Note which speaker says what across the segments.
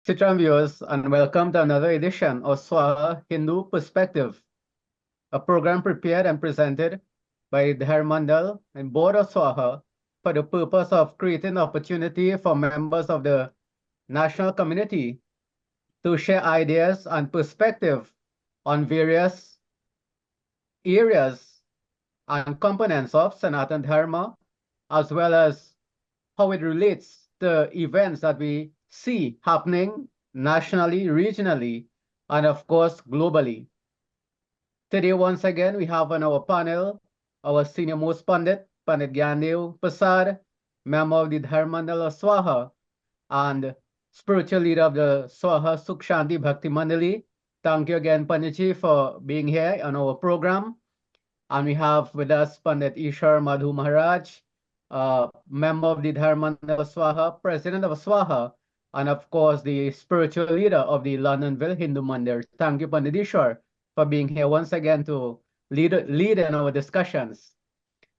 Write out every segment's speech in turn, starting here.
Speaker 1: Citron viewers, and welcome to another edition of Swaha Hindu Perspective, a program prepared and presented by the Mandal and Board of Swaha for the purpose of creating opportunity for members of the national community to share ideas and perspective on various areas and components of Sanatan Dharma, as well as how it relates to events that we see happening nationally, regionally, and of course, globally. Today, once again, we have on our panel our senior most Pandit, Pandit Gyandev Prasad, member of the Dharmandal of Swaha, and spiritual leader of the Swaha Sukh Shanti Bhakti Mandali. Thank you again, Panditji, for being here on our program. And we have with us Pandit Ishar Madhu Maharaj, member of the Dharmandal of Swaha, president of Swaha, and of course, the spiritual leader of the Londonville Hindu Mandir. Thank you, Pandit Ishar, for being here once again to lead in our discussions.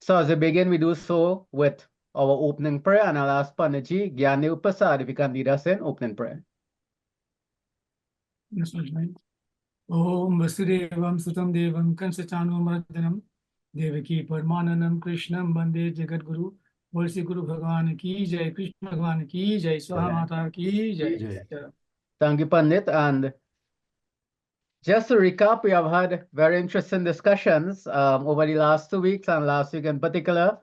Speaker 1: So as we begin, we do so with our opening prayer, and I'll ask Panditji Gyandev Prasad if you can lead us in opening prayer.
Speaker 2: Yes, right. Om Vasudevam Sutam Devam Kansachanumardhanam Devaki Paramananam Krishnam Bande Jagat Guru. Worship Guru Bhagavan ki jai, Krishna Bhagavan ki jai, Swaha Mata ki jai.
Speaker 1: Thank you, Pandit. And just to recap, we have had very interesting discussions over the last 2 weeks and last week in particular.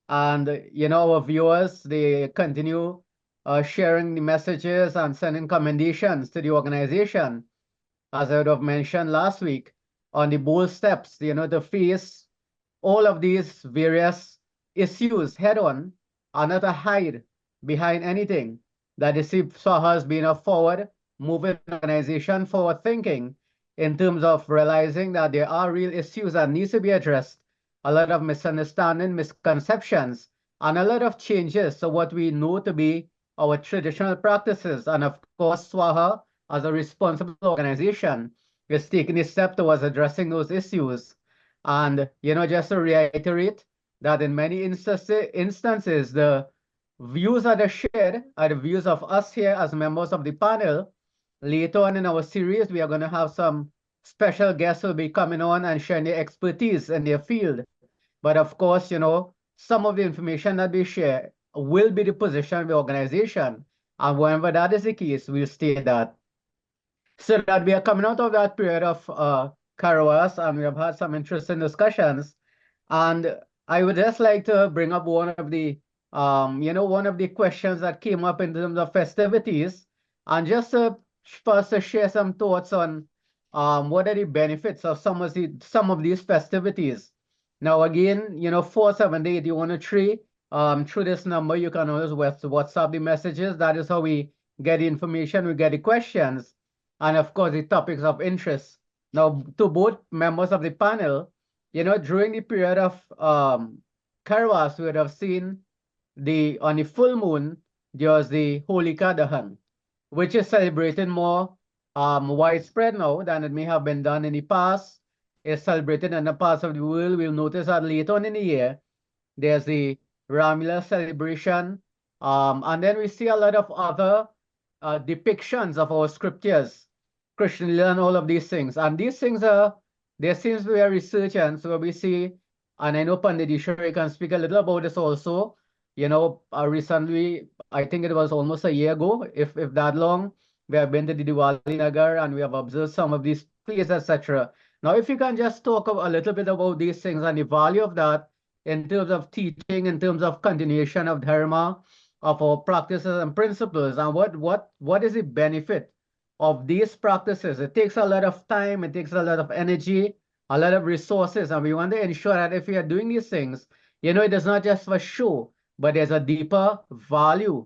Speaker 1: And, our viewers, they continue sharing the messages and sending commendations to the organization, as I would have mentioned last week, on the bold steps, to face all of these various issues head on and not to hide behind anything. That the Swaha has been a forward moving organization, forward thinking, in terms of realizing that there are real issues that need to be addressed, a lot of misunderstanding, misconceptions, and a lot of changes to what we know to be our traditional practices. And of course, Swaha, as a responsible organization, is taking a step towards addressing those issues. And, just to reiterate that in many instances, the views that are shared are the views of us here as members of the panel. Later on in our series, we are going to have some special guests who will be coming on and sharing their expertise in their field. But of course, some of the information that we share will be the position of the organization. And whenever that is the case, we'll state that. So that we are coming out of that period of Karawas, and we have had some interesting discussions. And I would just like to bring up one of the questions that came up in terms of festivities, and just to first to share some thoughts on what are the benefits of some of these festivities. Now again, 478-103, through this number, you can always WhatsApp the messages. That is how we get the information, we get the questions, and of course the topics of interest. Now, to both members of the panel, during the period of Karawas, we would have seen on the full moon, there's the Holika Dahan, which is celebrated more widespread now than it may have been done in the past. It's celebrated in the parts of the world. We'll notice that later on in the year, there's the Ramila celebration. And then we see a lot of other depictions of our scriptures, Krishna and all of these things. And these things there seems to be a resurgence where we see, and I know Pandit Ishwari can speak a little about this also. Recently, I think it was almost a year ago, if that long, we have been to the Diwali Nagar and we have observed some of these places, etc. Now, if you can just talk a little bit about these things and the value of that in terms of teaching, in terms of continuation of dharma, of our practices and principles, and what is the benefit of these practices. It takes a lot of time, it takes a lot of energy, a lot of resources, and we want to ensure that if we are doing these things, it is not just for show, but there's a deeper value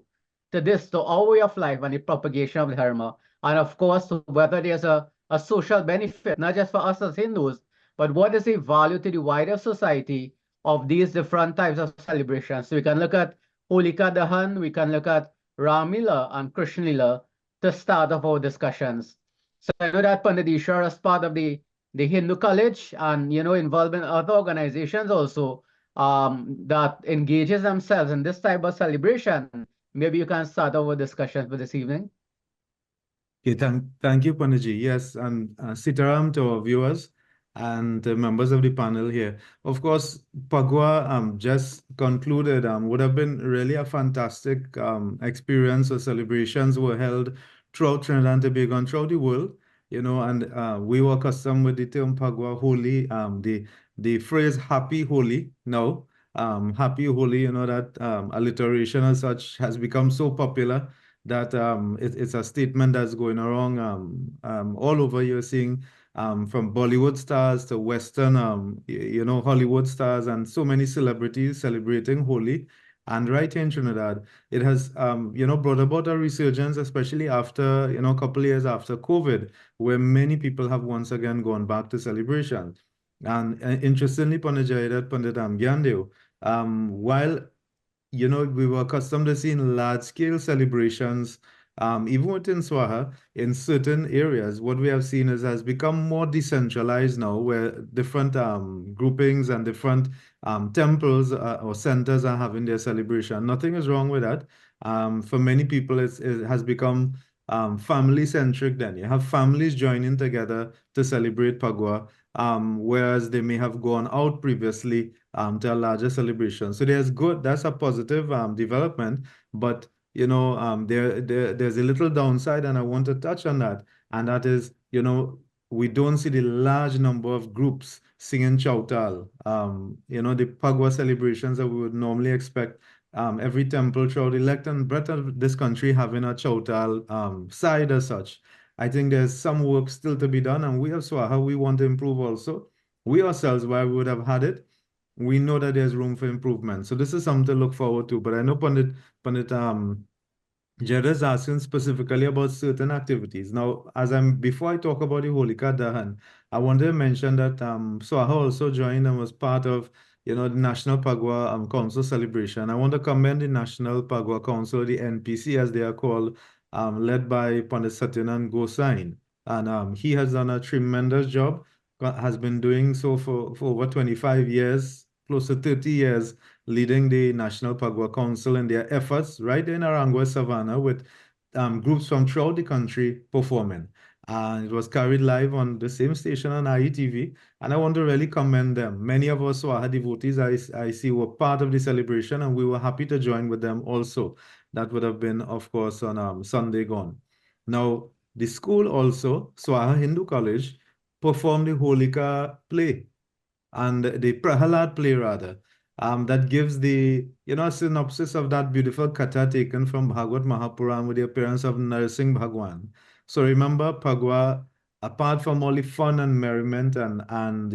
Speaker 1: to this, to our way of life and the propagation of dharma. And of course, whether there's a social benefit, not just for us as Hindus, but what is the value to the wider society of these different types of celebrations. So we can look at Holika Dahan, we can look at Ramila and Krishna Lila to start off our discussions. So I know that Pandit Ishwar as part of the Hindu College and, involved in other organizations also that engages themselves in this type of celebration. Maybe you can start our discussion for this evening.
Speaker 3: Okay, thank you, Panaji. Yes, and Sitaram to our viewers and members of the panel here. Of course, Pagua just concluded would have been really a fantastic experience. So celebrations were held throughout Trinidad and Tobago and throughout the world, and we were accustomed with the term Pagua Holy, the phrase Happy Holy now. Happy Holy, that alliteration as such has become so popular that it's a statement that's going around all over. You're seeing from Bollywood stars to Western, Hollywood stars, and so many celebrities celebrating Holi. And right here in Trinidad, it has, brought about a resurgence, especially after, a couple of years after COVID, where many people have once again gone back to celebration. And interestingly, Pandit Gyandeo, while we were accustomed to seeing large-scale celebrations, even within Swaha, in certain areas. What we have seen is has become more decentralized now, where different groupings and different temples or centers are having their celebration. Nothing is wrong with that. For many people, it has become family-centric then. You have families joining together to celebrate Pagua, whereas they may have gone out previously to a larger celebration. So that's a positive development, but there's a little downside, and I want to touch on that, and that is, we don't see the large number of groups singing Chautal. The Pagua celebrations that we would normally expect. Every temple throughout the length and breadth of this country having a Chautal side as such. I think there's some work still to be done, and we as Swaha, we want to improve also. We ourselves, while we would have had it, we know that there's room for improvement. So this is something to look forward to. But I know Pandit Jed is asking specifically about certain activities. Now, before I talk about the Holika Dahan, I wanted to mention that Swaha also joined and was part of, the National Pagua Council celebration. I want to commend the National Pagua Council, the NPC as they are called, led by Pandit Satyanan Gosain. And he has done a tremendous job, has been doing so for over 25 years, close to 30 years, leading the National Pagua Council in their efforts right in Arangua Savannah with groups from throughout the country performing. And it was carried live on the same station on IETV. And I want to really commend them. Many of us Swaha devotees I see were part of the celebration, and we were happy to join with them also. That would have been, of course, on Sunday gone. Now, the school also, Swaha Hindu College, performed the Holika play and the Prahalad play rather, that gives the synopsis of that beautiful katha taken from Bhagavad Mahapuran with the appearance of Narsingh Bhagwan. So remember, Pagua, apart from all the fun and merriment and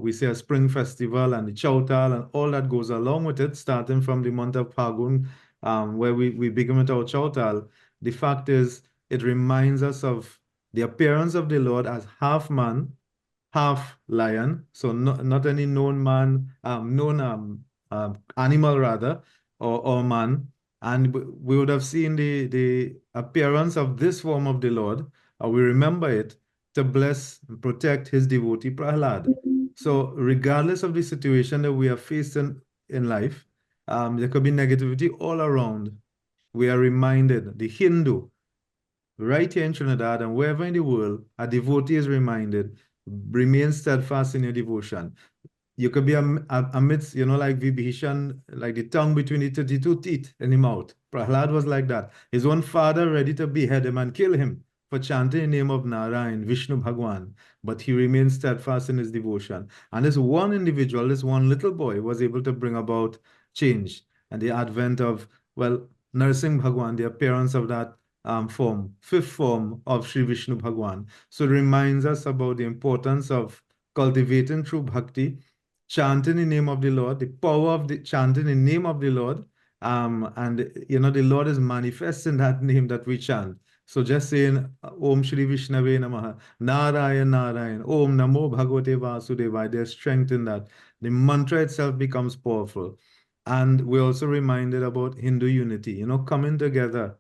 Speaker 3: we say a spring festival and the Chautal and all that goes along with it, starting from the month of Pagun, where we begin with our Chautal. The fact is, it reminds us of the appearance of the Lord as half man, half lion, so not any known man, known animal rather, or man. And we would have seen the appearance of this form of the Lord, or we remember it, to bless and protect his devotee Prahlad. So regardless of the situation that we are facing in life, there could be negativity all around. We are reminded, the Hindu, right here in Trinidad and wherever in the world, a devotee is reminded, remain steadfast in your devotion. You could be amidst, like Vibhishan, like the tongue between the 32 teeth in the mouth. Prahlad was like that. His own father ready to behead him and kill him for chanting the name of Narayan, Vishnu Bhagwan. But he remained steadfast in his devotion. And this one individual, this one little boy, was able to bring about change and the advent of, well, Narsingh Bhagwan, the appearance of that fifth form of Sri Vishnu Bhagwan. So it reminds us about the importance of cultivating true bhakti, chanting the name of the Lord, the power of the chanting the name of the Lord. And the Lord is manifest in that name that we chant. So just saying Om Shri Vishnave Namaha, Narayan Narayan, Om Namo Bhagavate Vasudevaya, there's strength in that. The mantra itself becomes powerful. And we're also reminded about Hindu unity, coming together,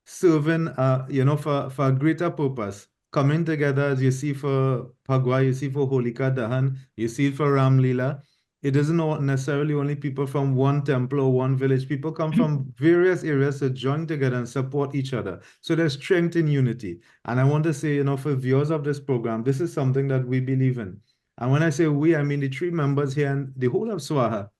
Speaker 3: serving, for a greater purpose, coming together as you see for Phagwa, you see for Holika Dahan, you see for Ram Leela, it isn't necessarily only people from one temple or one village. People come from various areas to join together and support each other. So there's strength in unity. And I want to say, for viewers of this program, this is something that we believe in. And when I say we, I mean the 3 members here and the whole of Swaha.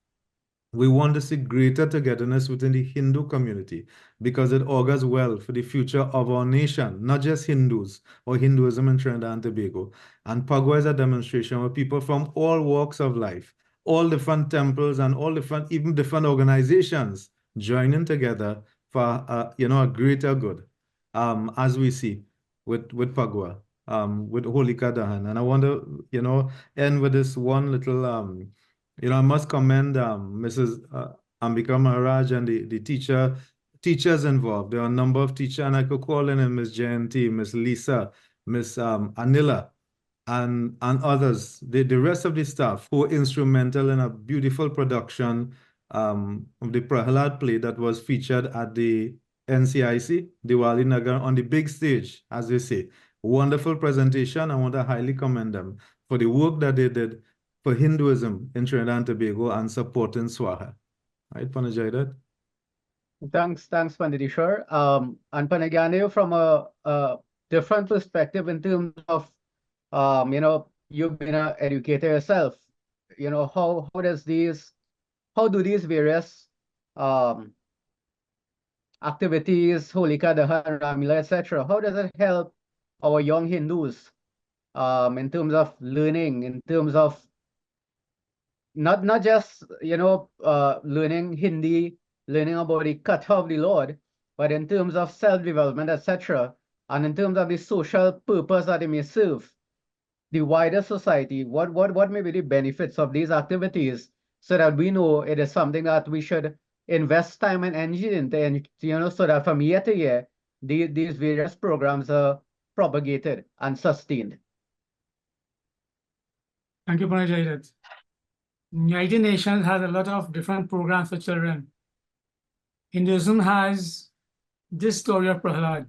Speaker 3: We want to see greater togetherness within the Hindu community because it augurs well for the future of our nation, not just Hindus or Hinduism in Trinidad and Tobago. And Pagua is a demonstration where people from all walks of life, all different temples and all different, even different organizations joining together for, a greater good, as we see with Pagua, with Holika Dahan. And I want to, end with this one little, I must commend Mrs. Ambika Maharaj and the teachers involved. There are a number of teachers, and I could call in Ms. Jayanti, Ms. Lisa, Ms. Anila, and others, the rest of the staff who were instrumental in a beautiful production of the Prahalad play that was featured at the NCIC, Diwali Nagar, on the big stage, as they say. Wonderful presentation. I want to highly commend them for the work that they did for Hinduism in Trinidad and Tobago and supporting Swaha. Right, Panajaidat?
Speaker 1: Thanks, Panditishwar. And Panagyandev, from a different perspective in terms of, you've been an educator yourself. How do these various activities, Holika Dahan, Ramila, etc., how does it help our young Hindus in terms of learning, in terms of not just learning Hindi, learning about the Katha of the Lord, but in terms of self-development, etc., and in terms of the social purpose that they may serve the wider society? What may be the benefits of these activities, so that we know it is something that we should invest time and energy into, and so that from year to year these various programs are propagated and sustained.
Speaker 2: Thank you, Panajaidat. United Nations has a lot of different programs for children. Hinduism has this story of Prahalad.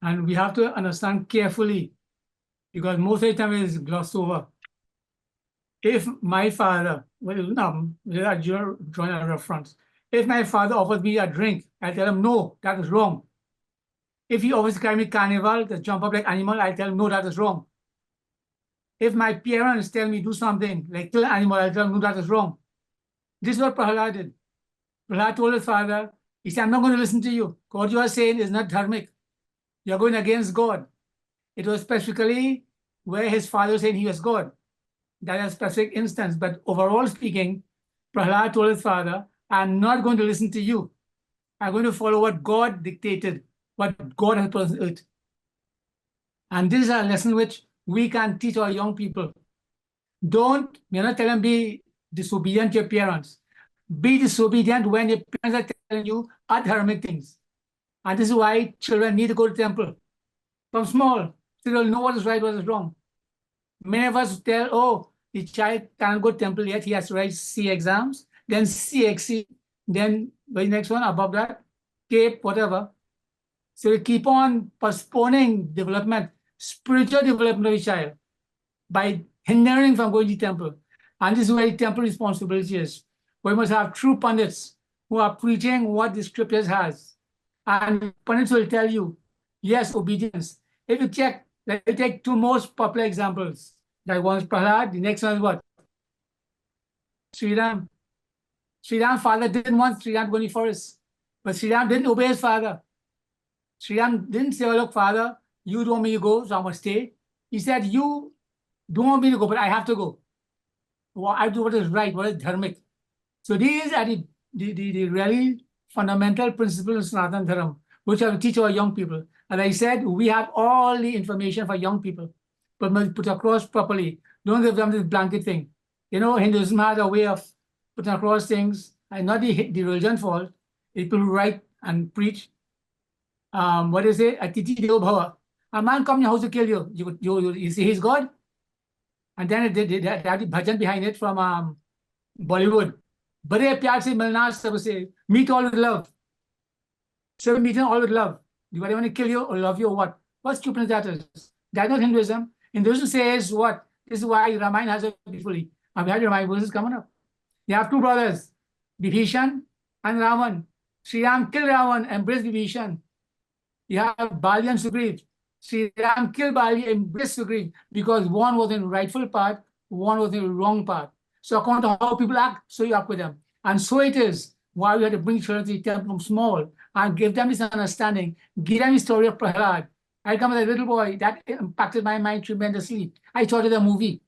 Speaker 2: And we have to understand carefully, because most of the time it is glossed over. If my father, you're drawing a reference. If my father offers me a drink, I tell him, no, that is wrong. If he offers to carry me carnival, to jump up like animal, I tell him, no, that is wrong. If my parents tell me do something, like kill an animal, I tell them, no, that is wrong. This is what Prahalad did. Prahalad told his father, he said, I'm not going to listen to you. What you are saying is not dharmic. You're going against God. It was specifically where his father was saying he was God. That is a specific instance. But overall speaking, Prahalad told his father, I'm not going to listen to you. I'm going to follow what God dictated, what God has put on earth. And this is a lesson which we can teach our young people. We're not telling them be disobedient to your parents. Be disobedient when your parents are telling you adharmic things. And this is why children need to go to temple. From small, so they'll know what is right, what is wrong. Many of us tell, oh, the child can't go to temple yet, he has to write C exams, then CXC, then the next one above that, CAPE, whatever. So we keep on postponing development, spiritual development of the child by hindering from going to temple. And this is where the temple responsibility is. We must have true pundits who are preaching what the scriptures has. And pundits will tell you, yes, obedience. If you check, let me take 2 most popular examples. That one is Prahalad, the next one is what? Sri Ram. Sri Ram's father didn't want Sri Ram to go in the forest, but Sri Ram didn't obey his father. Sri Ram didn't say, oh, look, father, you don't want me to go, so I must stay. He said, you don't want me to go, but I have to go. Well, I do what is right, what is dharmic. So these are the really fundamental principles of Sanatana Dharma, which I will teach our young people. As I said, we have all the information for young people, but must put across properly. Don't give them this blanket thing. Hinduism has a way of putting across things, and not the religion fault. People who write and preach. What is it? Atiti Deo Bhava. A man comes in your house to kill you. You say he's God? And then they have the bhajan behind it from Bollywood. Bade pyar se milna sabse, meet all with love. So we meet all with love. Do I want to kill you or love you or what? What stupidness that is? That's not Hinduism. Hinduism says what? This is why Ramayana has it beautifully. I've had my verses coming up. They have two brothers, Vibhishan and Ravan. Sri Ram killed Ravan, embraced Vibhishan. You have Bali and Sugriv. Sri Ram killed Bali, embraced Sugriv, because one was in the rightful path, one was in the wrong path. So according to how people act, so you act with them. And so it is why we had to bring children to the temple from small and give them this understanding, give them the story of Prahlad. I come as a little boy, that impacted my mind tremendously. I thought of the movie.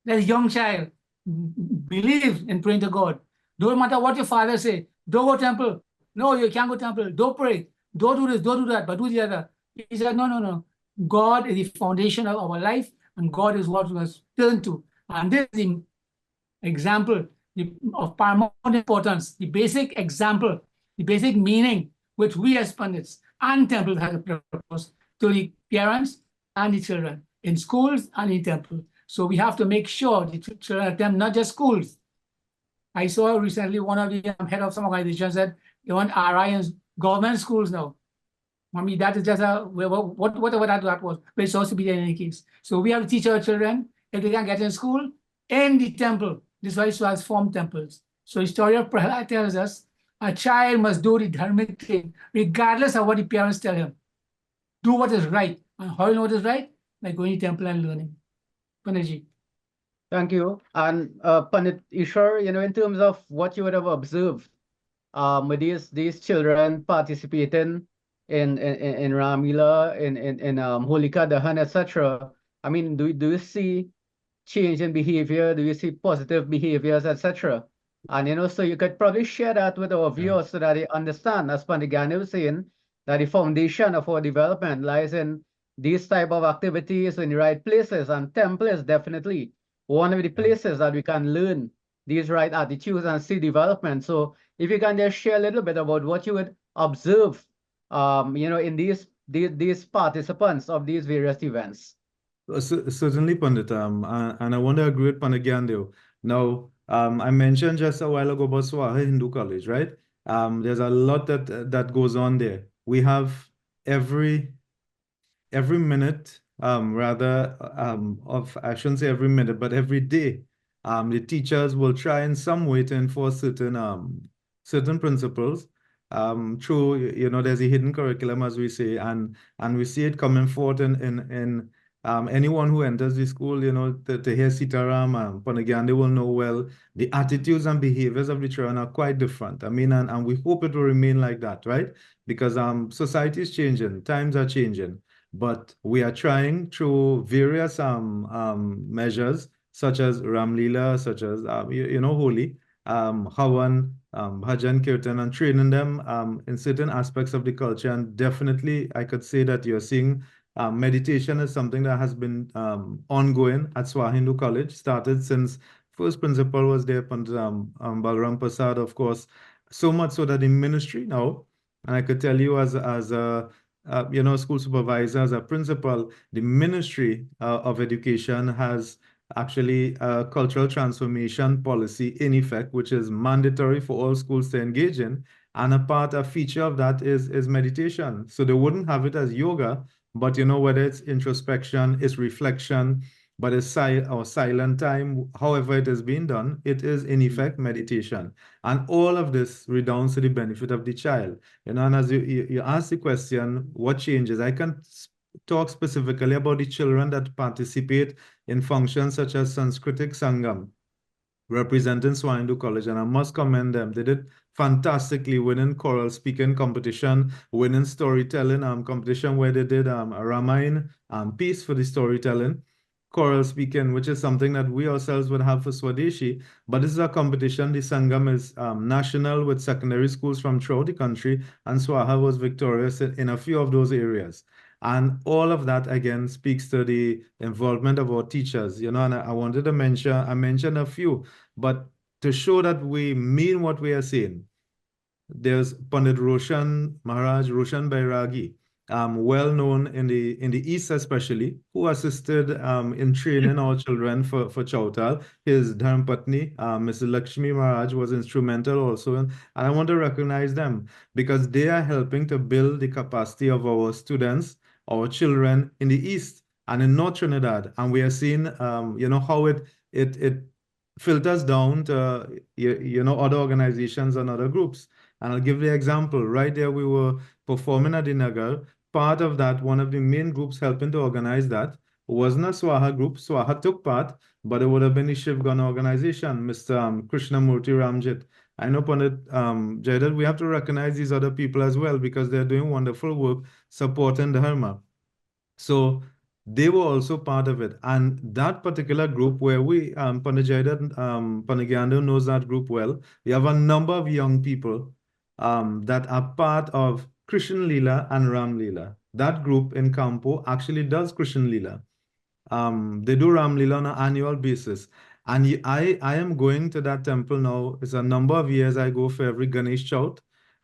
Speaker 2: That young child believe in praying to God. Don't matter what your father say. Don't go temple. No, you can't go temple. Don't pray. Don't do this. Don't do that. But do the other. He said, no, no, no. God is the foundation of our life, and God is what we must turn to. And this is the example of paramount importance, the basic example, the basic meaning which we as pundits and temples have to propose to the parents and the children in schools and in temple. So we have to make sure the children attend not just schools. I saw recently one of the head of some organization said they want RI in government schools now. I mean, that is just whatever that was, but it's supposed to be there in any case. So we have to teach our children, if they can get in school, in the temple. This is why it has formed temples. So the story of Prahlad tells us a child must do the dharmic thing, regardless of what the parents tell him. Do what is right. And how you know what is right? By going to temple and learning. Panditji.
Speaker 1: Thank you. And Pandit Ishwar, in terms of what you would have observed with these children participating in Ramila, in Holika Dahan, etc. I mean, do you see change in behavior? Do you see positive behaviors, etc.? And so you could probably share that with our viewers so that they understand, as Pandit Gandhi was saying, that the foundation of our development lies in these type of activities in the right places, and temple is definitely one of the places that we can learn these right attitudes and see development. So if you can just share a little bit about what you would observe, in these participants of these various events.
Speaker 3: Certainly, Pandit, and I want to agree with Pandit Gandhi. Now, I mentioned just a while ago about Swaha Hindu College, right? There's a lot that goes on there. We have every minute, I shouldn't say every minute, but every day, the teachers will try in some way to enforce certain principles. Through, there's a hidden curriculum, as we say, and we see it coming forth in anyone who enters the school, to hear Sitaram, Pandit Gandhi will know well, the attitudes and behaviors of the children are quite different. I mean, and we hope it will remain like that, right? Because society is changing, times are changing, but we are trying through various measures, such as Ramlila, such as, Holi, Havan, Bhajan, Kirtan, and training them in certain aspects of the culture. And definitely, I could say that you're seeing meditation is something that has been ongoing at Swaha Hindu College, started since first principal was there, Balaram Prasad, of course, so much so that the ministry now, and I could tell you as a school supervisor, as a principal, the Ministry of Education has actually a cultural transformation policy in effect, which is mandatory for all schools to engage in. And a feature of that is meditation. So they wouldn't have it as yoga, but whether it's introspection, it's reflection, but it's silent time, however it is being done, it is in effect meditation. And all of this redounds to the benefit of the child. And as you ask the question, what changes? I can talk specifically about the children that participate in functions such as Sanskritic Sangam, representing Swaha Hindu College, and I must commend them. They did fantastically, winning choral speaking competition, winning storytelling competition where they did a Ramayana piece for the storytelling, choral speaking, which is something that we ourselves would have for Swadeshi. But this is a competition. The Sangam is national with secondary schools from throughout the country, and Swaha was victorious in a few of those areas. And all of that, again, speaks to the involvement of our teachers, and I wanted to I mentioned a few, but to show that we mean what we are saying, there's Pandit Roshan Maharaj, Roshan Bairagi, well known in the East especially, who assisted in training our children for Chautal. His Dharmpatni, Mrs. Lakshmi Maharaj, was instrumental also, and I want to recognize them because they are helping to build the capacity of our students, our children in the East and in North Trinidad. And we are seeing, how it it filters down to other organizations and other groups. And I'll give the example. Right there, we were performing at the Nagar. Part of that, one of the main groups helping to organize that wasn't a Swaha group. Swaha took part, but it would have been the Shiv Gun organization, Mr. Krishnamurti Ramjit. I know, Pandit Jayadad, we have to recognize these other people as well because they're doing wonderful work supporting the Dharma. So they were also part of it. And that particular group where we, Pandit Jayadad, Pandit knows that group well. We have a number of young people that are part of Krishan Leela and Ram Leela. That group in Kampo actually does Krishan Leela. They do Ram Leela on an annual basis. And I am going to that temple now. It's a number of years I go for every Ganesh Chaut.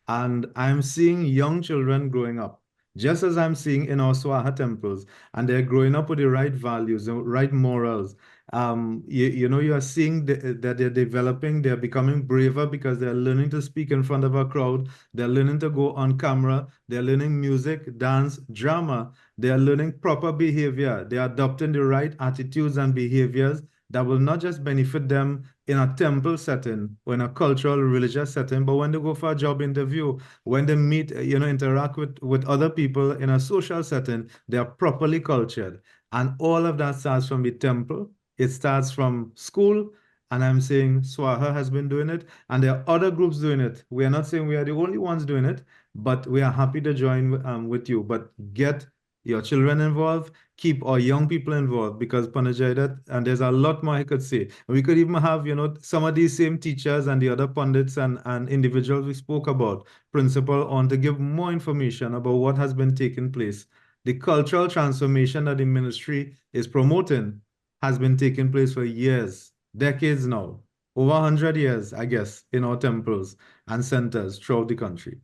Speaker 3: And I'm seeing young children growing up, just as I'm seeing in our Swaha temples. And they're growing up with the right values, the right morals. You are seeing that they're developing, they're becoming braver because they're learning to speak in front of a crowd. They're learning to go on camera. They're learning music, dance, drama. They are learning proper behavior. They are adopting the right attitudes and behaviors that will not just benefit them in a temple setting or in a cultural religious setting, but when they go for a job interview, when they meet, interact with other people in a social setting, they are properly cultured. And all of that starts from the temple. It starts from school. And I'm saying Swaha has been doing it, and there are other groups doing it. We are not saying we are the only ones doing it, but we are happy to join with you. But get your children involved, keep our young people involved, because Pandit, and there's a lot more I could say. We could even have, some of these same teachers and the other pundits and individuals we spoke about, principal, on to give more information about what has been taking place. The cultural transformation that the ministry is promoting has been taking place for years, decades now, over 100 years, I guess, in our temples and centers throughout the country.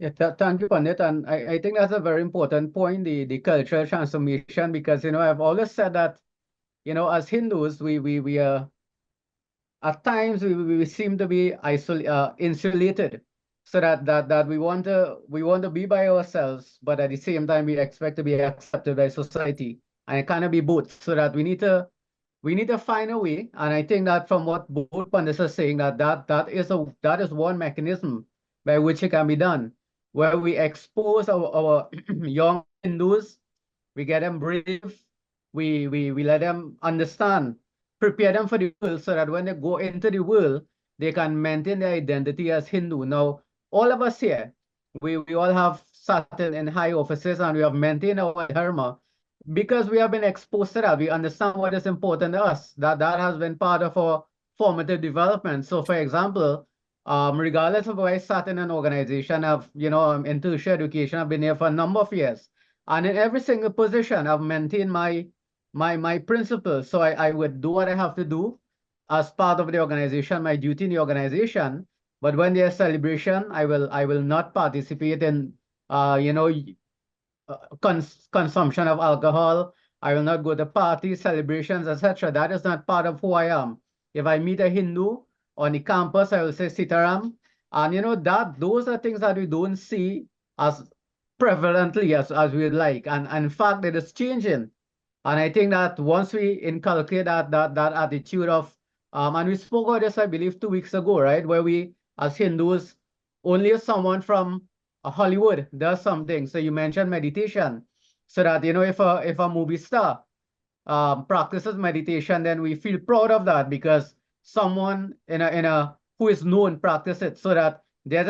Speaker 1: Yeah, thank you, Pandit. And I think that's a very important point, the cultural transformation, because, I've always said that, as Hindus, we are, at times we seem to be insulated, so that we want to be by ourselves, but at the same time we expect to be accepted by society, and it cannot be both. So that we need to find a way, and I think that from what both Pandits are saying, that is one mechanism by which it can be done, where we expose our young Hindus, we get them brave, we let them understand, prepare them for the world, so that when they go into the world, they can maintain their identity as Hindu. Now, all of us here, we all have sat in high offices and we have maintained our dharma because we have been exposed to that. We understand what is important to us. That has been part of our formative development. So, for example, regardless of where I sat in an organization, in tertiary education, I've been here for a number of years. And in every single position, I've maintained my principles. So I would do what I have to do as part of the organization, my duty in the organization. But when there's celebration, I will not participate in, consumption of alcohol. I will not go to parties, celebrations, etc. That is not part of who I am. If I meet a Hindu on the campus, I will say Sitaram. And those are things that we don't see as prevalently as we'd like. And in fact, it is changing. And I think that once we inculcate that attitude of, and we spoke about this, I believe, 2 weeks ago, right? Where we, as Hindus, only if someone from Hollywood does something. So you mentioned meditation. So that, if a movie star practices meditation, then we feel proud of that because someone who is known practice it, so that there's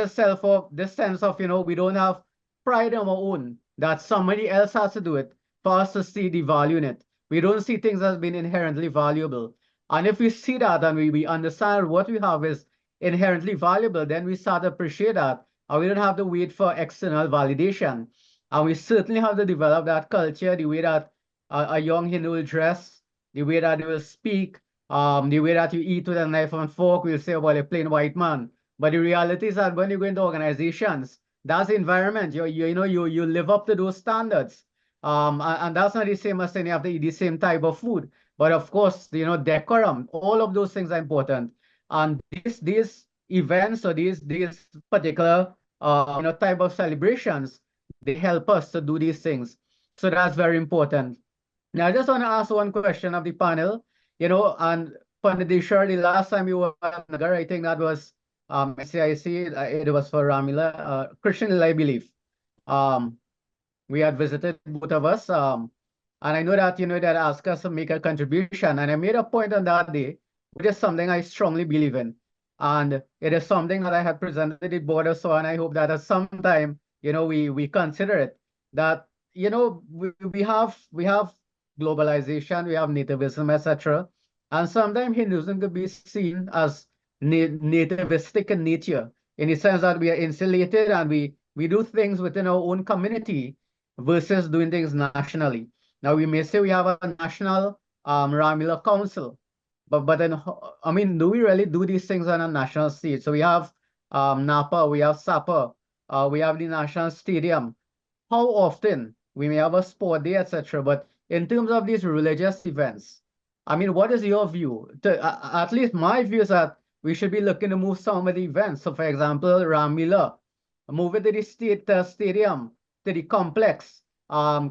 Speaker 1: this sense of, we don't have pride on our own, that somebody else has to do it for us to see the value in it. We don't see things as being inherently valuable. And if we see that and we understand what we have is inherently valuable, then we start to appreciate that. And we don't have to wait for external validation. And we certainly have to develop that culture, the way that a young Hindu will dress, the way that they will speak, the way that you eat with a knife and fork. We'll say, well, a plain white man. But the reality is that when you go into organizations, that's the environment. You live up to those standards. And that's not the same as saying you have to eat the same type of food. But of course, decorum, all of those things are important. And these events or these particular type of celebrations, they help us to do these things. So that's very important. Now, I just want to ask one question of the panel. and Pandadishwar, the last time you were at Nagar, I think that was SCIC, it was for Ramila, Christian Lila, I believe. We had visited, both of us, and I know that, that asked us to make a contribution, and I made a point on that day, which is something I strongly believe in. And it is something that I had presented to the board or so, and I hope that at some time, we consider it, that, we have globalization, we have nativism, etc. And sometimes Hinduism could be seen as nativistic in nature, in the sense that we are insulated and we do things within our own community versus doing things nationally. Now we may say we have a national Ramila Council, but then I mean, do we really do these things on a national stage? So we have Napa, we have SAPA, we have the national stadium. How often we may have a sport day, etc. But in terms of these religious events, I mean, what is your view? At least my view is that we should be looking to move some of the events. So, for example, Ramila, move it to the stadium, to the complex,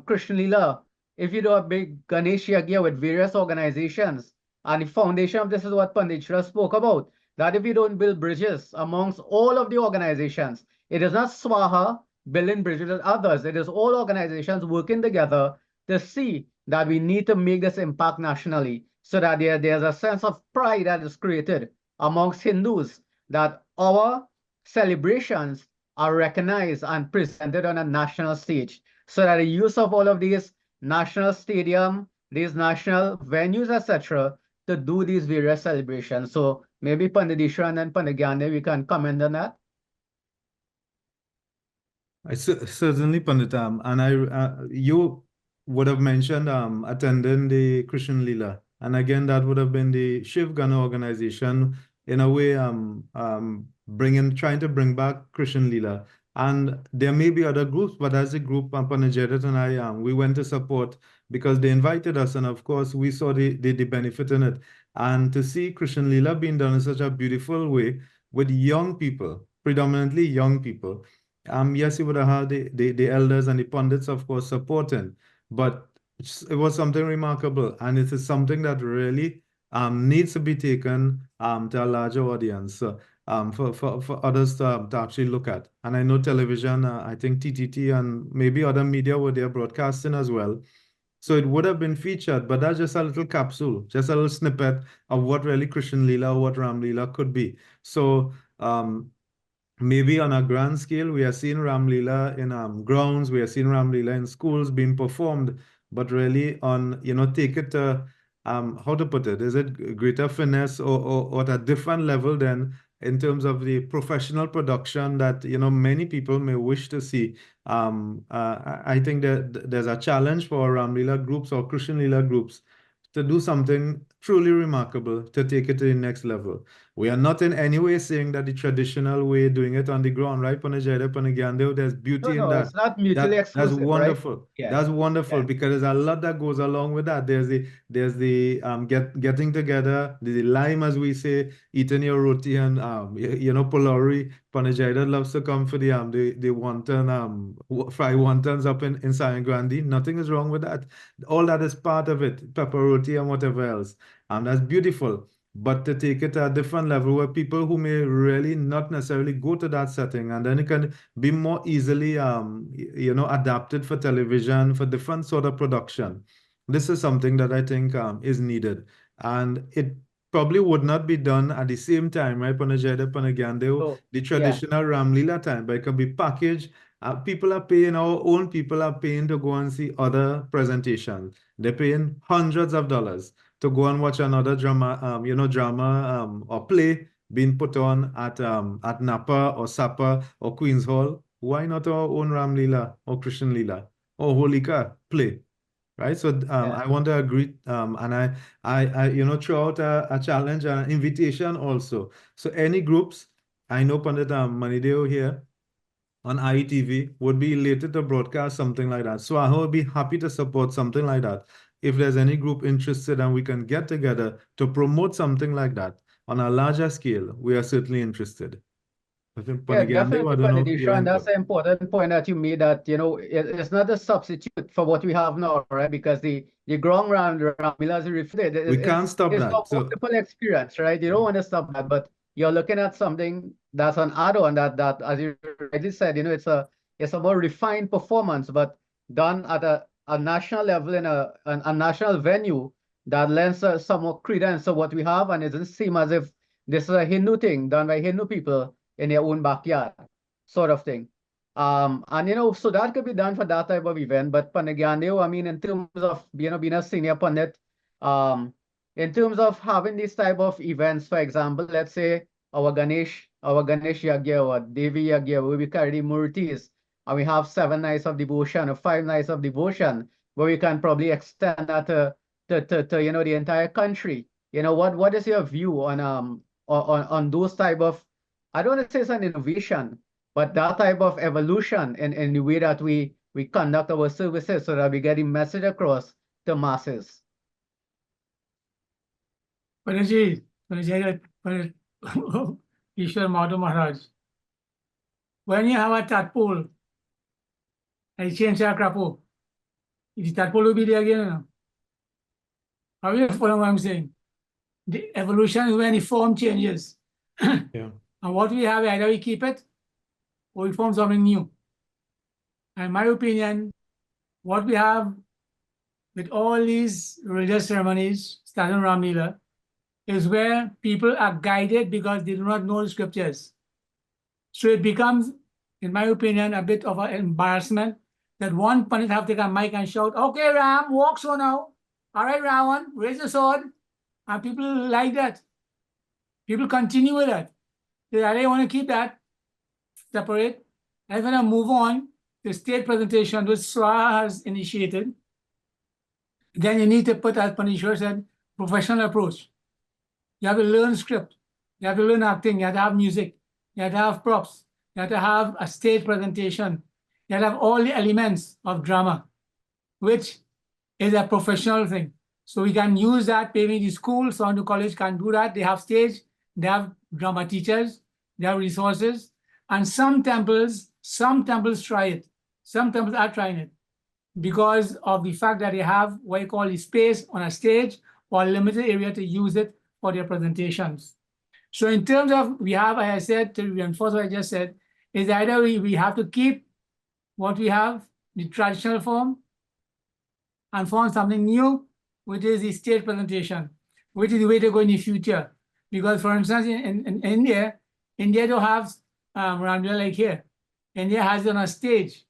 Speaker 1: Christian Lila. If you do a big Ganesh Yagya with various organizations, and the foundation of this is what Pandit spoke about, that if you don't build bridges amongst all of the organizations, it is not Swaha building bridges with others. It is all organizations working together to see that we need to make this impact nationally, so that there's a sense of pride that is created amongst Hindus, that our celebrations are recognized and presented on a national stage, so that the use of all of these national stadium, these national venues, etc., to do these various celebrations. So maybe Pandadishwar and then Pandagande, we can comment on that.
Speaker 3: Certainly, Panditam, and you would have mentioned attending the Christian Lila, and again that would have been the Shiv Gana organization, in a way trying to bring back Christian Lila. And there may be other groups, but as a group, Panajarat and I, we went to support because they invited us, and of course we saw the benefit in it. And to see Christian Lila being done in such a beautiful way with young people, predominantly young people. Yes, you would have had the elders and the pundits, of course, supporting, but it was something remarkable, and it is something that really needs to be taken to a larger audience, for others to actually look at. And I know television, I think TTT and maybe other media were there broadcasting as well. So it would have been featured, but that's just a little capsule, just a little snippet of what really Christian Leela or what Ram Leela could be. So maybe on a grand scale, we are seeing Ram Leela in grounds, we are seeing Ram Leela in schools being performed, but really on, take it to, how to put it, is it greater finesse or at a different level than in terms of the professional production that, many people may wish to see. I think that there's a challenge for Ram Leela groups or Christian Leela groups to do something truly remarkable, to take it to the next level. We are not in any way saying that the traditional way doing it on the ground, right? Panajayada, Panagyandev, there's beauty in that.
Speaker 1: It's not mutually
Speaker 3: That's
Speaker 1: exclusive,
Speaker 3: wonderful.
Speaker 1: right? Yeah.
Speaker 3: That's wonderful,
Speaker 1: Yeah.
Speaker 3: because there's a lot that goes along with that. There's the getting together, the lime, as we say, eating your roti and pulori. Panajayada loves to come for the wonton, fry wontons up in Sayan Grandi. Nothing is wrong with that. All that is part of it, pepper roti and whatever else. And that's beautiful. But to take it to a different level where people who may really not necessarily go to that setting, and then it can be more easily adapted for television, for different sort of production. This is something that I think is needed. And it probably would not be done at the same time, right? Panajayada, Panagyandev, the traditional Ram Leela time, but it can be packaged. People are paying, our own people are paying to go and see other presentations. They're paying hundreds of dollars to go and watch another drama, or play being put on at Napa or Sapa or Queen's Hall. Why not our own Ram Leela or Christian Leela or Holika play? Right. So I want to agree. And I throw out a challenge and an invitation also. So any groups, I know Pandit Manideo here on IETV would be elated to broadcast something like that. So I would be happy to support something like that. If there's any group interested and we can get together to promote something like that on a larger scale, we are certainly interested. I think
Speaker 1: Yeah,
Speaker 3: Panagande, I
Speaker 1: definitely,
Speaker 3: don't know
Speaker 1: Panadisha,
Speaker 3: your
Speaker 1: and that's
Speaker 3: input.
Speaker 1: an important point that you made, that, it's not a substitute for what we have now, right? Because the ground round Ramila, as you referred,
Speaker 3: We can't stop
Speaker 1: it's
Speaker 3: that.
Speaker 1: a
Speaker 3: So
Speaker 1: wonderful experience, right? You don't want to stop that, but you're looking at something that's an add-on that, as you rightly said, it's about refined performance, but done at a national level in a national venue that lends some more credence to what we have, and it doesn't seem as if this is a Hindu thing done by Hindu people in their own backyard, sort of thing. And so that could be done for that type of event. But Panagyandev, I mean, in terms of being a senior pundit, in terms of having these type of events, for example, let's say our Ganesh Yagya or Devi Yagya, where we carry the murtis, and we have 7 nights of devotion or 5 nights of devotion, where we can probably extend that to the entire country. What is your view on those type of, I don't want to say it's an innovation, but that type of evolution in the way that we conduct our services so that we get the message across to masses.
Speaker 2: Panaji, Ishwar Madhu Maharaj, when you have a tadpole, and you change your crapo, the tadpole will be there again. How you follow what I'm saying? The evolution is when the form changes.
Speaker 3: yeah.
Speaker 2: And what we have, either we keep it or we form something new. And in my opinion, what we have with all these religious ceremonies, starting Ram Leela, is where people are guided because they do not know the scriptures. So it becomes, in my opinion, a bit of an embarrassment that one Pandit have to take a mic and shout, okay, Ram, walk so now. All right, Ravan, raise the sword. And people like that. People continue with that. They really want to keep that separate. And when I move on, the state presentation, which Swaha has initiated, then you need to put, as Panishwar said, professional approach. You have to learn script. You have to learn acting. You have to have music. You have to have props. You have to have a stage presentation. You have to have all the elements of drama, which is a professional thing. So we can use that. Maybe the school, Sound College can do that. They have stage. They have drama teachers. They have resources. And some temples try it. Some temples are trying it because of the fact that they have what you call the space on a stage or a limited area to use it for their presentations. So in terms of, we have, as I said, to reinforce what I just said, is either we have to keep what we have, the traditional form, and form something new, which is the stage presentation, which is the way to go in the future. Because for instance, in India don't have Ramlila like here. India has it on a stage.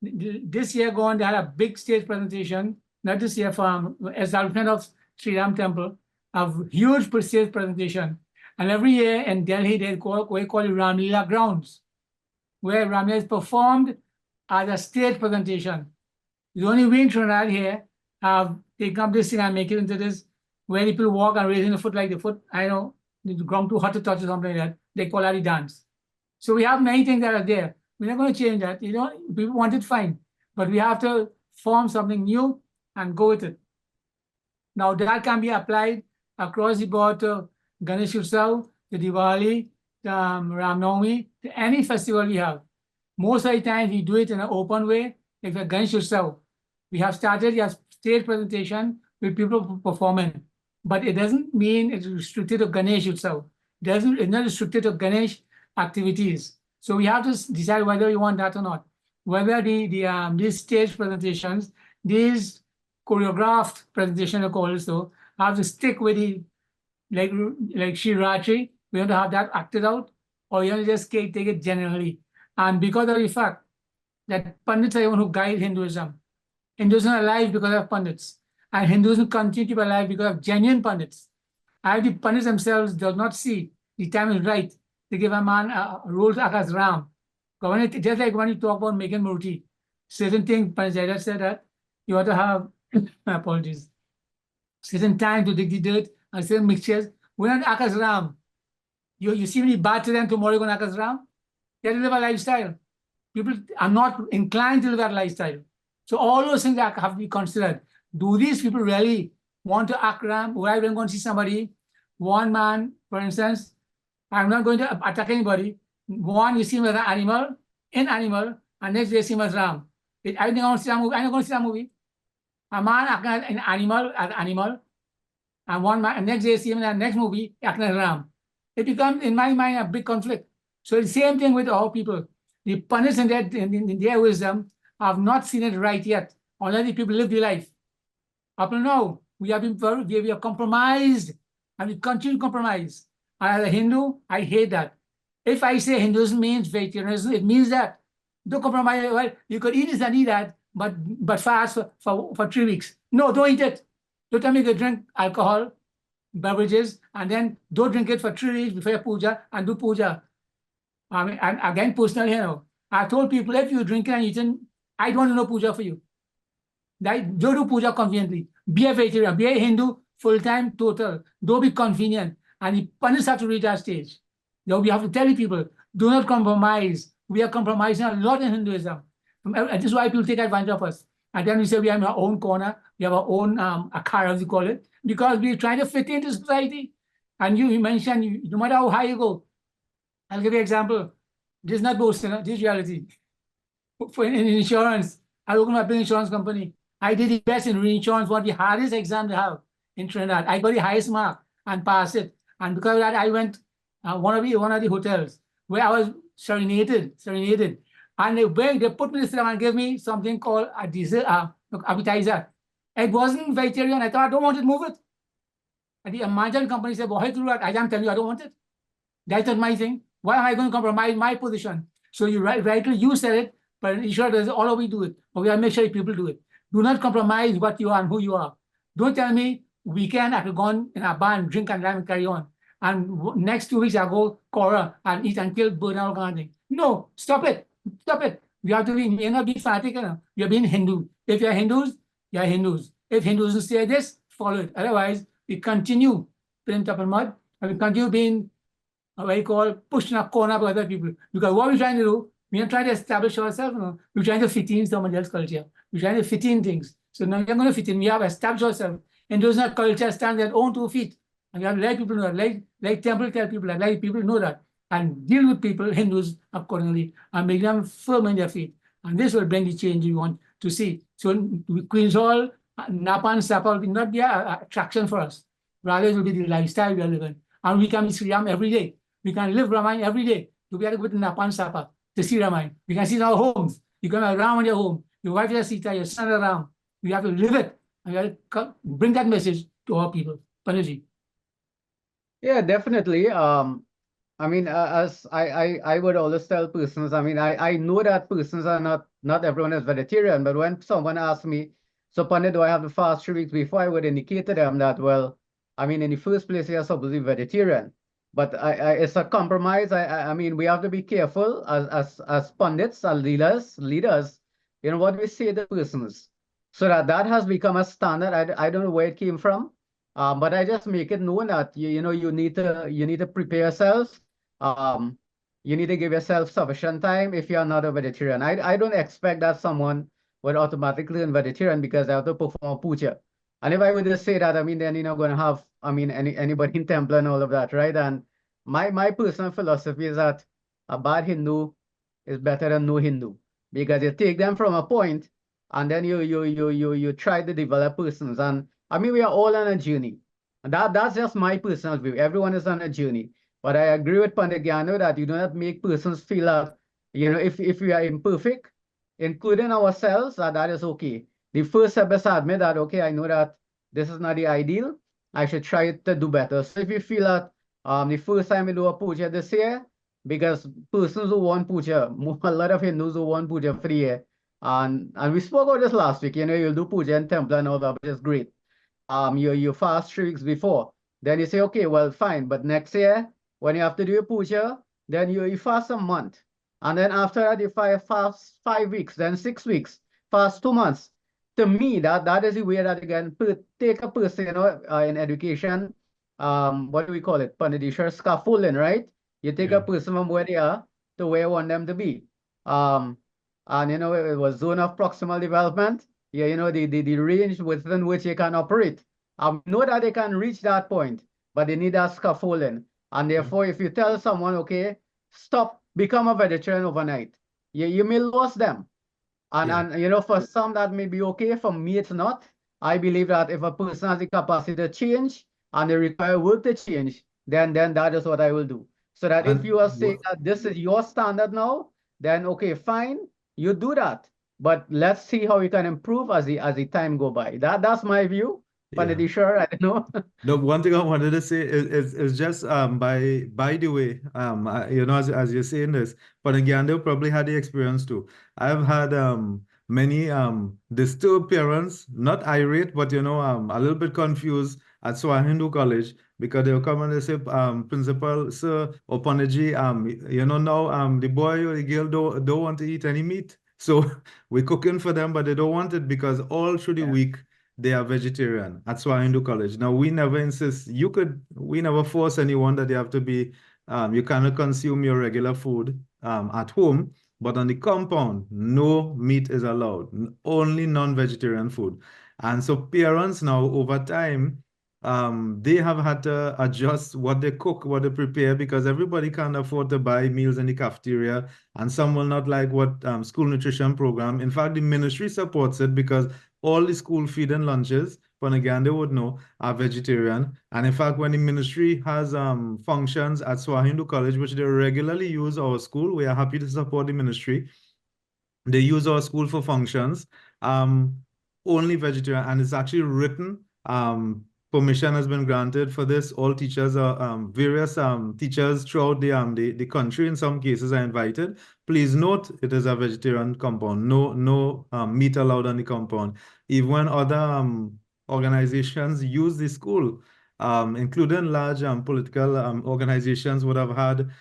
Speaker 2: This year gone, they had a big stage presentation, not this year, from establishment of Sri Ram Temple, a huge stage presentation. And every year in Delhi, they call it Ramlila grounds, where Ramlila is performed as a stage presentation. The only way in Trinidad here have taken up this thing and make it into this, where people walk and raising the foot like the foot, I know, the ground too hot to touch or something like that. They call that a dance. So we have many things that are there. We're not going to change that. People want it, fine. But we have to form something new and go with it. Now that can be applied across the board to Ganesh Utsav, to Diwali, to Ram Navami, to any festival we have. Most of the time we do it in an open way, like a Ganesh Utsav. We have started a stage presentation with people performing, but it doesn't mean it's restricted to Ganesh Utsav. It's not restricted to Ganesh activities. So we have to decide whether we want that or not. Whether these stage presentations, these choreographed presentation, I call it so, have to stick with the like Shivratri. We want to have that acted out, or you want to just take it generally. And because of the fact that Pandits are the one who guide Hinduism. Hinduism is alive because of Pandits. And Hinduism continues to be alive because of genuine Pandits. And the Pandits themselves do not see the time is right to give a man a role to act as Ram. Just like when you talk about making murti, certain things, Pandit said that you have to have, my apologies, certain time to dig the dirt and certain mixtures. We don't act as Ram. You see me bad to them, tomorrow you're going to act as Ram? They have to live a lifestyle. People are not inclined to live that lifestyle. So all those things that have to be considered. Do these people really want to act Ram? Where I'm going to see somebody, one man, for instance, I'm not going to attack anybody, One, you see him as an animal, and next day you see him as Ram. I think I want to see that movie. I'm not going to see that movie. A man acting as an animal, and one man, and next day you see him in the next movie acting as Ram. It becomes, in my mind, a big conflict. So the same thing with all people. The pundits in their wisdom have not seen it right yet, unless the people live their life. Up to now, we have compromised, and we continue to compromise. And as a Hindu, I hate that. If I say Hinduism means vegetarianism, it means that. Don't compromise. Well, you could eat this and eat that, but fast for 3 weeks. No, don't eat it. Don't tell me you could drink alcohol, beverages, and then don't drink it for 3 weeks before your puja and do puja. I mean, and again, personally, I told people, if you drink and eating, I don't want to know puja for you. Don't do puja conveniently. Be a vegetarian, be a Hindu, full-time, total. Don't be convenient. And the pundits have to reach that stage. Now we have to tell people, do not compromise. We are compromising a lot in Hinduism. And this is why people take advantage of us. And then we say we have our own corner, we have our own akara, as you call it, because we're trying to fit into society. And you mentioned, no matter how high you go, I'll give you an example. This is not boasting, this is reality. In insurance, I work in my big insurance company. I did the best in reinsurance, one of the hardest exams to have in Trinidad. I got the highest mark and passed it. And because of that, I went one of the hotels where I was serenaded. And they put me this and gave me something called a dessert, appetizer. It wasn't vegetarian. I thought, I don't want it, move it. And the management company said, why do that? I am telling you, I don't want it. That's not my thing. Why am I going to compromise my position? So you rightly, you said it, but insurance is all we do it. But we have to make sure people do it. Do not compromise what you are and who you are. Don't tell me weekend I could go on in a bar and drink and drive and carry on. And next 2 weeks I go Cora and eat and kill, burn all kind of thing. No, stop it. Stop it. You have to be, you're not being fanatic. You're being Hindu. If you're Hindus, you're Hindus. If Hindus say this, follow it. Otherwise, we continue putting up in mud and we continue being what you call pushed in a corner by other people. Because what we're trying to do, we're not trying to establish ourselves. We're trying to fit in someone else's culture. We're trying to fit in things. So now you're going to fit in. We have established ourselves. Hinduism culture stands on their own 2 feet. And you have to let people know that, like temple tell people that, let people know that, and deal with people, Hindus, accordingly, and make them firm in their feet. And this will bring the change we want to see. So Queen's Hall, Napa and Sapa will not be an attraction for us. Rather, it will be the lifestyle we are living. And we can see Ram every day. We can live Ramayana every day. To be able to go to Napa and Sapa to see Ramayana. We can see in our homes. You can have Ram in your home. Your wife is Sita, your son is Ram. We have to live it. And we have to bring that message to our people. Panaji.
Speaker 1: Yeah, definitely. I mean, as I would always tell persons, I mean, I know that persons are not everyone is vegetarian, but when someone asks me, so Pandit, do I have to fast 3 weeks before? I would indicate to them that, well, I mean, in the first place, you're supposed to be vegetarian, but it's a compromise. I mean, we have to be careful as pundits, as leaders, you know, what we say to persons, so that has become a standard. I don't know where it came from. But I just make it known that you know you need to prepare yourselves. You need to give yourself sufficient time if you're not a vegetarian. I don't expect that someone would automatically turn vegetarian because they have to perform puja. And if I were to say that, I mean, then you're not going to have, I mean, anybody in temple and all of that, right? And my personal philosophy is that a bad Hindu is better than no Hindu, because you take them from a point and then you try to develop persons. And I mean, we are all on a journey. And that's just my personal view. Everyone is on a journey. But I agree with Pandit Gyano that you do not make persons feel that, you know, if we are imperfect, including ourselves, that is okay. The first step is to admit that, okay, I know that this is not the ideal. I should try to do better. So if you feel that the first time we do a puja this year, because persons who want puja, a lot of Hindus who want puja for the year, and we spoke about this last week, you know, you'll do puja in temple and all that, which is great. You fast 3 weeks before, then you say, okay, well, fine, but next year when you have to do your puja, then you fast a month, and then after that you fast 5 weeks, then 6 weeks, fast 2 months. To me, that is the way that you can take a person, you know, in education, what do we call it, Panditishwar scaffolding, right? You take a person from where they are to where you want them to be. And you know, it was zone of proximal development. Yeah, you know, the range within which they can operate. I know that they can reach that point, but they need that scaffolding. And therefore, if you tell someone, okay, stop become a vegetarian overnight. You may lose them.
Speaker 3: Yeah.
Speaker 1: And you know, for some that may be okay, for me it's not. I believe that if a person has the capacity to change and they require work to change, then that is what I will do. So that if
Speaker 3: And
Speaker 1: you are saying that this is your standard now, then okay, fine, you do that. But let's see how you can improve as the time go by. That's my view.
Speaker 3: yeah.
Speaker 1: Sure, I don't know.
Speaker 3: The one thing I wanted to say is just by the way, you know, as you're saying this, but again, they probably had the experience too. I've had many disturbed parents, not irate, but you know, a little bit confused at Swan Hindu College because they'll come and they say, Principal, sir, or Panaji, you know, now the boy or the girl don't want to eat any meat. So we're cooking for them, but they don't want it because all through the
Speaker 1: Yeah.
Speaker 3: week they are vegetarian at Swan Hindu College. Now, we never insist, we never force anyone that they have to be, you cannot consume your regular food at home, but on the compound, no meat is allowed, only non-vegetarian food. And so parents now, over time, they have had to adjust what they cook, what they prepare, because everybody can't afford to buy meals in the cafeteria, and some will not like what school nutrition program. In fact, the ministry supports it because all the school feed and lunches, Panaganda would know, are vegetarian. And in fact, when the ministry has functions at Swahindu College, which they regularly use our school, we are happy to support the ministry. They use our school for functions, only vegetarian, and it's actually written. Permission has been granted for this. All teachers are various teachers throughout the country. In some cases, are invited. Please note, it is a vegetarian compound. No meat allowed on the compound. Even when other organizations use the school, including large political organizations, would have had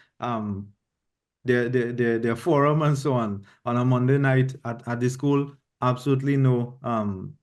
Speaker 3: their forum and so on a Monday night at the school, absolutely no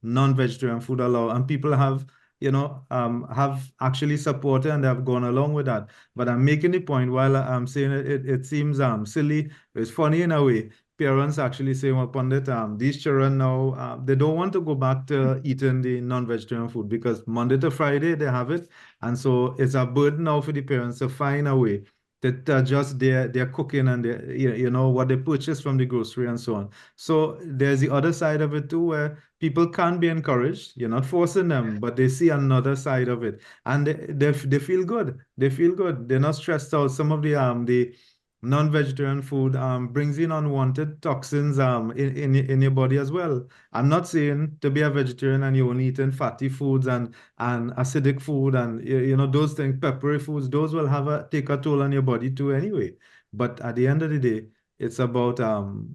Speaker 3: non-vegetarian food allowed. And people have, you know, have actually supported and they have gone along with that. But I'm making the point, while I'm saying it seems silly, it's funny in a way. Parents actually say, well, Pandit, these children now, they don't want to go back to eating the non-vegetarian food because Monday to Friday they have it. And so it's a burden now for the parents to find a way that adjust their cooking and their, you know, what they purchase from the grocery and so on. So there's the other side of it too, where people can be encouraged. You're not forcing them, but they see another side of it, and they feel good. They feel good. They're not stressed out. Some of the non-vegetarian food brings in unwanted toxins in your body as well. I'm not saying to be a vegetarian and you're only eating fatty foods and acidic food and you know those things, peppery foods, those will take a toll on your body too anyway. But at the end of the day, it's about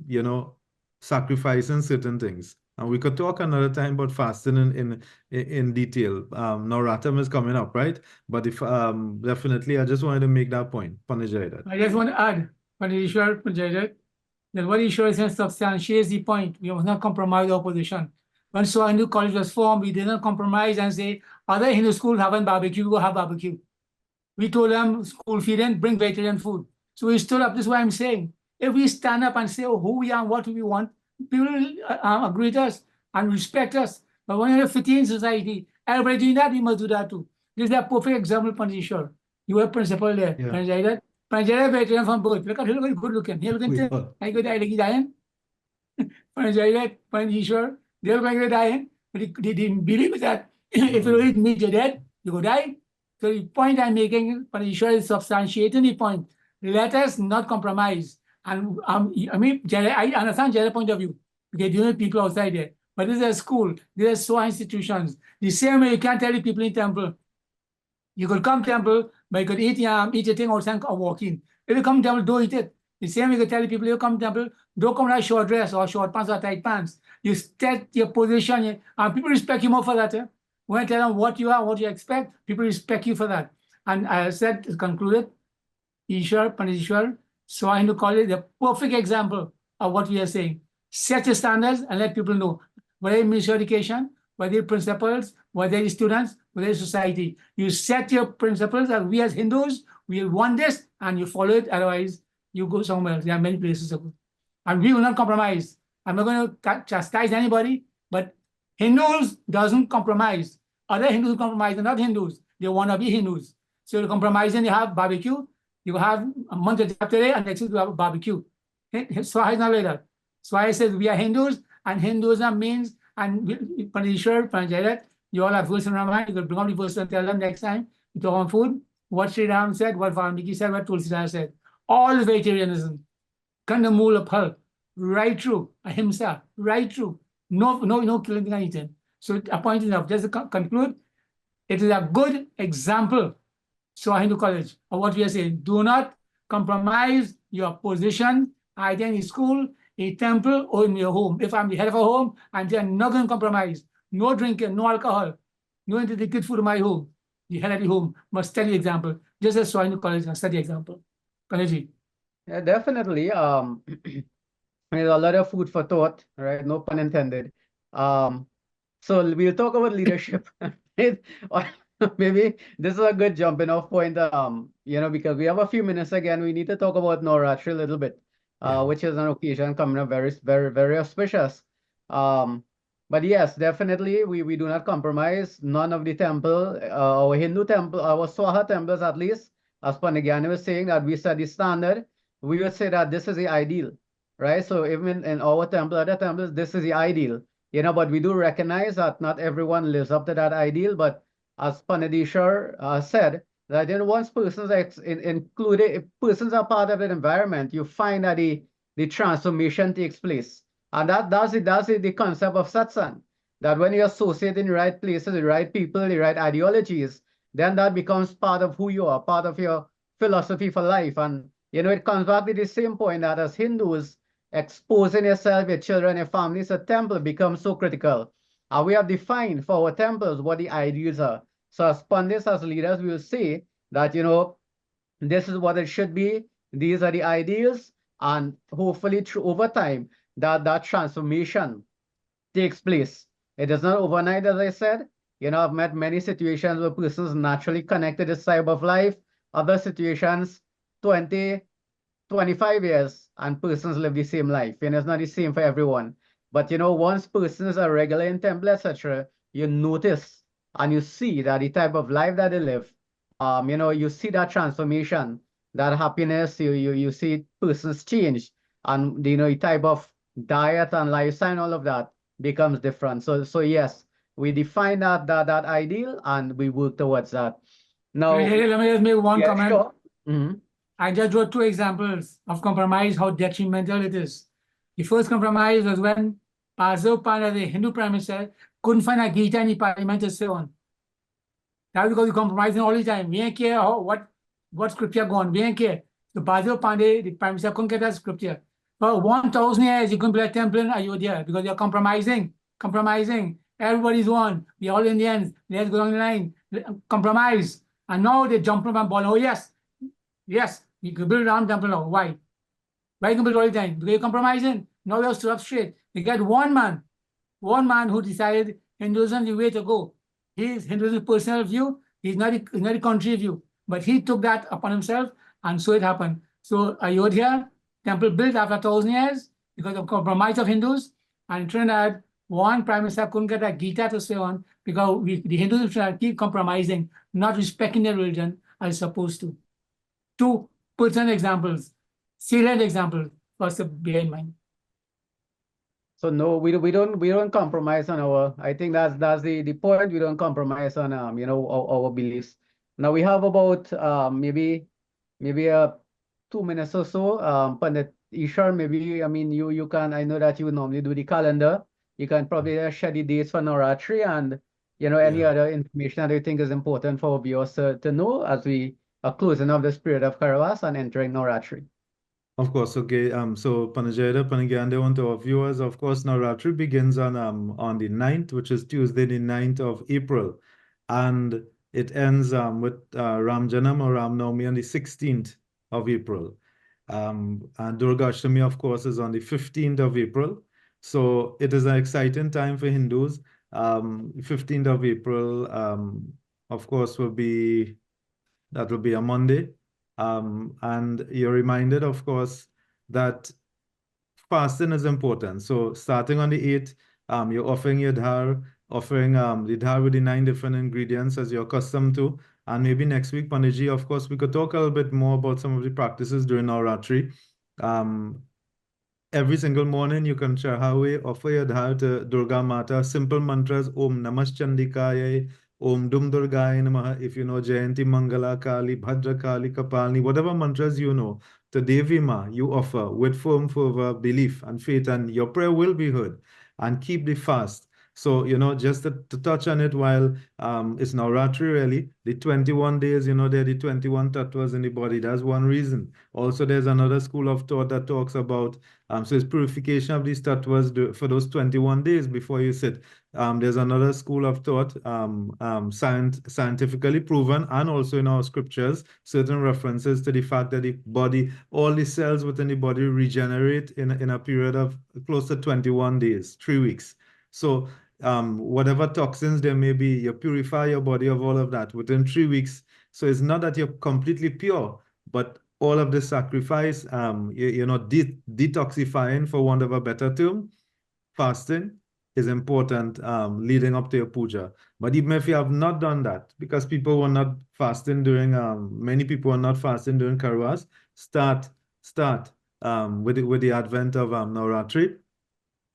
Speaker 3: you know, sacrificing certain things. And we could talk another time about fasting in detail. Now Ratam is coming up, right? But if definitely, I just wanted to make that point. Panajay,
Speaker 2: I just want to add, Panjayat, that what Ishwar says substantiates the point. We must not compromise our position. When Hindu College was formed, we did not compromise and say, other Hindu schools haven't barbecue, go have barbecue. We told them, school feeding, bring vegetarian food. So we stood up. This is what I'm saying. If we stand up and say, oh, who we are and what we want, people will agree with us and respect us. But when you're a 15 society, everybody doing that, we must do that too. This is a perfect example, Panjishwar. You were principal there.
Speaker 3: Yeah.
Speaker 2: Panjayat vegetarian from birth. Look at him, very good looking. He looking I go die like he dying. Panjayat, Panjishwar, they look like they're dying. But they didn't believe that. If you eat meat, you're dead, you go die. So the point I'm making, Panjishwar, is substantiating the point. Let us not compromise. And I mean, I understand Jerry's point of view, because you know people outside there. But this is a school, these are so institutions. The same way you can't tell the people in temple. You could come temple, but you could eat your thing outside or walk in. If you come temple, don't eat it. The same way you could tell the people, you come temple, don't come in a short dress or short pants or tight pants. You set your position, and people respect you more for that. When I tell them what you are, what you expect, people respect you for that. And I said, concluded, Ishwar, Panishwar, so I to call it the perfect example of what we are saying. Set your standards and let people know, whether it's ministry education, whether it's principals, whether it's students, whether it's society. You set your principles that we as Hindus, we want this and you follow it, otherwise you go somewhere else. There are many places to go. And we will not compromise. I'm not going to chastise anybody, but Hindus doesn't compromise. Other Hindus compromise, they're not Hindus. They want to be Hindus. So they're compromising, they have barbecue. You have a month after day, and next week you have a barbecue. Swahili is not like that. Swahili says we are Hindus, and Hinduism means, and Panishar, Panjayat, you all have verse in Ramayana, you can bring up the verse and tell them next time, you talk on food, what Sri Ram said, what Valmiki said, what Tulsidas said. All is vegetarianism. Kandamula Phal, right through, ahimsa, right through. No killing and eating. So a point enough, just to conclude, it is a good example, so Hindu College, of what we are saying. Do not compromise your position either in a school, a temple, or in your home. If I'm the head of a home, I'm not going to compromise. No drinking, no alcohol, no intoxicant food in my home. The head of the home must study example, just as Hindu College can study example. Kaleji.
Speaker 1: Yeah, definitely. There's a lot of food for thought, right? No pun intended. So we'll talk about leadership. Or maybe this is a good jumping off point, because we have a few minutes again. We need to talk about Navratri a little bit, which is an occasion coming up very, very, very auspicious. But yes, definitely we do not compromise. None of the temple, our Hindu temple, our Swaha temples at least, as Panagyan was saying, that we set the standard. We would say that this is the ideal, right? So even in our temple, other temples, this is the ideal. But we do recognize that not everyone lives up to that ideal. But as Panadishar said, that once persons are included, if persons are part of an environment, you find that the transformation takes place. And that's the concept of satsang. That when you associate in the right places, the right people, the right ideologies, then that becomes part of who you are, part of your philosophy for life. And it comes back to the same point that as Hindus, exposing yourself, your children, your families, a temple becomes so critical. And we have defined for our temples what the ideals are. So as pundits, as leaders, we will say that, this is what it should be. These are the ideals. And hopefully through over time, that transformation takes place. It is not overnight, as I said. I've met many situations where persons naturally connected to this type of life. Other situations, 20, 25 years, and persons live the same life. It's not the same for everyone. But once persons are regular in temple, etc., you notice and you see that the type of life that they live, you see that transformation, that happiness, you see persons change, and the type of diet and lifestyle and all of that becomes different. So yes, we define that ideal and we work towards that. Now,
Speaker 2: Let me just make one comment.
Speaker 1: Sure. Mm-hmm.
Speaker 2: I just wrote 2 examples of compromise, how detrimental it is. The first compromise was when Pazo Panda, the Hindu Prime Minister, couldn't find a Gita in the parliament and so on. That was because we compromising all the time. We don't care what scripture gone. We don't care. So Pazo Panda, the Prime Minister, couldn't get that scripture. For 1,000 years, you couldn't build a temple in Ayodhya because you're compromising. Everybody's one. We're all Indians. Let's go down the line. Compromise. And now they jump from a ball. Oh, yes, you can build Ram temple now. Why? Why you can build all the time? Because you're compromising. Now you're stood up straight. You get one man who decided Hinduism is the way to go. His Hinduism's personal view. He's not a country view. But he took that upon himself, and so it happened. So Ayodhya temple built after 1,000 years because of compromise of Hindus. And in Trinidad, one prime minister couldn't get a Gita to say on because the Hindus keep compromising, not respecting their religion as supposed to. 2 personal examples, salient examples, first to bear in mind.
Speaker 1: So no, we don't compromise on our. I think that's the point. We don't compromise on our beliefs. Now we have about maybe 2 minutes or so. Pandit Ishar, maybe you can. I know that you normally do the calendar. You can probably share the dates for Navratri and any other information that you think is important for our viewers to know as we are closing of this period of Karavas and entering Navratri.
Speaker 3: Of course, okay. So Panajayada, Panagyan, want our viewers, of course, Navratri begins on the 9th, which is Tuesday, the 9th of April. And it ends with Ramjanam or Ram Navami on the 16th of April. And Durga Ashtami, of course, is on the 15th of April. So it is an exciting time for Hindus. 15th of April, of course, will be a Monday. And you're reminded, of course, that fasting is important. So starting on the 8th, you're offering your dhar, offering the dhar with the 9 different ingredients as you're accustomed to. And maybe next week, Panditji, of course, we could talk a little bit more about some of the practices during Navratri. Every single morning, you can offer your dharma to Durga Mata, simple mantras, Om Namas Chandikaya, Om Dum Durgaya Namaha, if you know Jayanti Mangala Kali, Bhadra Kali, Kapalni, whatever mantras you know, to Devi Ma, you offer with firm fervor, belief and faith, and your prayer will be heard. And keep the fast. So, just to touch on it while it's Navratri really, the 21 days, there are the 21 tattvas in the body. That's one reason. Also, there's another school of thought that talks about, so it's purification of these tattvas for those 21 days before you sit. There's another school of thought, scientifically proven, and also in our scriptures, certain references to the fact that the body, all the cells within the body regenerate in a period of close to 21 days, 3 weeks. So whatever toxins there may be, you purify your body of all of that within 3 weeks. So it's not that you're completely pure, but all of the sacrifice, detoxifying, for want of a better term, fasting is important leading up to your puja. But even if you have not done that, because people were not fasting during, many people are not fasting during Karwas, start with the advent of Navratri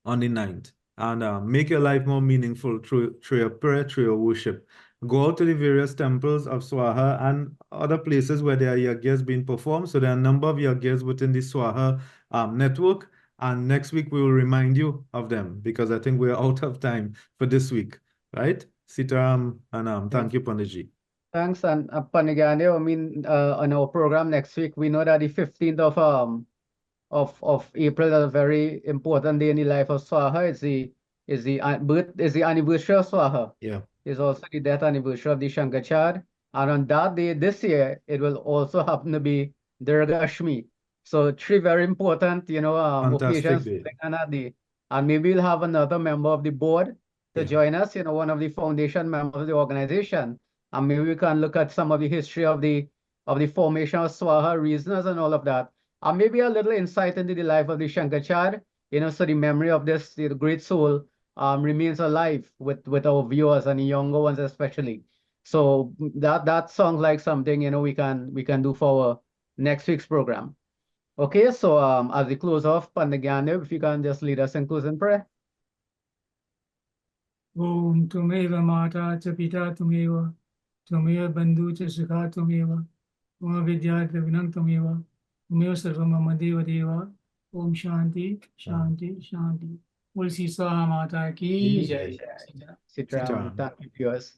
Speaker 3: on the 9th. And make your life more meaningful through your prayer, through your worship. Go out to the various temples of Swaha and other places where there are yajnas being performed. So there are a number of yajnas within the Swaha network. And next week, we will remind you of them because I think we're out of time for this week, right? Sitaram, and thank you, Panditji.
Speaker 1: Thanks, and Panigane, I mean, on our program next week, we know that the 15th of April is a very important day in the life of Swaha. Is the anniversary of Swaha.
Speaker 3: Yeah.
Speaker 1: It's also the death anniversary of the Shankaracharya. And on that day this year, it will also happen to be Durga Ashmi. So 3 very important,
Speaker 3: Fantastic
Speaker 1: occasions
Speaker 3: day.
Speaker 1: on that day. And maybe we'll have another member of the board to
Speaker 3: Yeah.
Speaker 1: join us, one of the foundation members of the organization. And maybe we can look at some of the history of the formation of Swaha, reasons and all of that. And maybe a little insight into the life of the Shankaracharya, so the memory of this the great soul remains alive with our viewers and the younger ones especially. So that sounds like something we can do for our next week's program. Okay, so as we close off, Pandagyandev, if you can just lead us in closing prayer.
Speaker 2: Om Tumeva Mata Cha Pita Tumeva, Tumeva Bandhu Cha Sukha Tumeva, Om Vidyat Vinam Tumeva, Tumeva Sarvam Mama Deva Deva, Om Shanti, Shanti, Shanti. We'll see Swaha Mata ki Jai.
Speaker 1: Sitaram, thank you, viewers.